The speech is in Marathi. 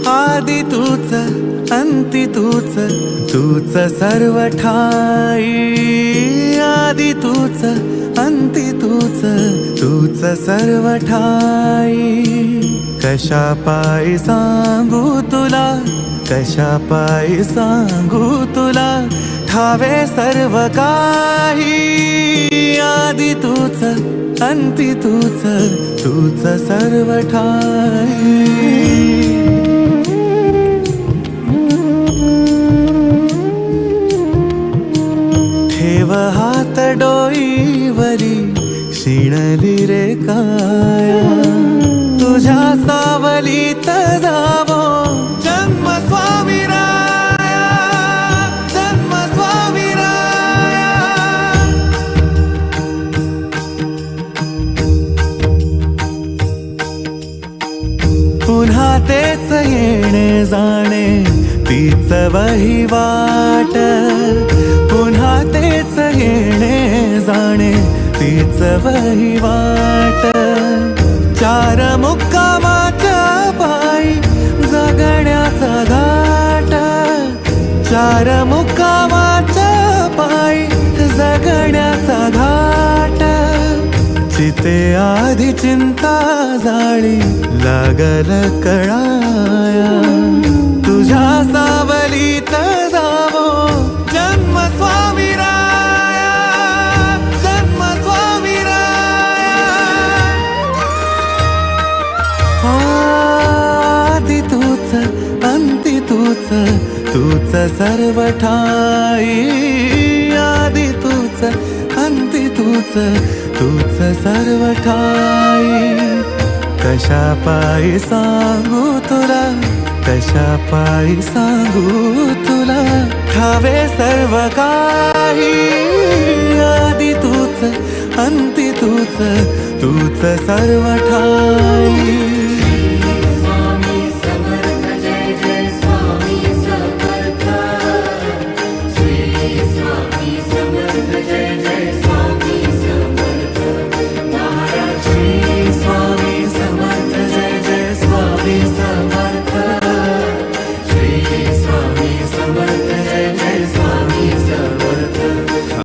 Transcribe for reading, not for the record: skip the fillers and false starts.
आदि तूच अंती तूच, तूच सर्व ठाई। आदि तूच अंती तूच, तूच सर्व ठाई। कशा पायी सांगू तुला, कशा पायी सांगू तुला, ठावे सर्व काही। आदि तूच अंती तूच, तूच सर्व ठाई। ठेव हात डोईवरी, शिणली रे काया, तुझ्या सावलीत जावो जन्म स्वामीराया, जन्म स्वामीराया। पुन्हा तेच येणे जाणे, तीच वहिवाट। पुन्हा तेच येणे जाणे, तीच वहिवाट। चार मुक्कामाच्या पायी जगण्याचा घाट, चार मुक्कामाच्या पायी जगण्याचा घाट। चिते आधी चिंता जाळी लागल कळाया, तुझ्या सावलीत जावो जन्म स्वामीराया, जन्म स्वामीराया। आदि तूच अंती तूच, तूच सर्व ठाई। आदि तूच अंती तूच, तूच सर्व ठाई। कशा पायी सांगू तुला, कशा पायी सांगू तुला, ठावे सर्व काही। आदि तूच अंती तूच, तूच सर्व ठाई।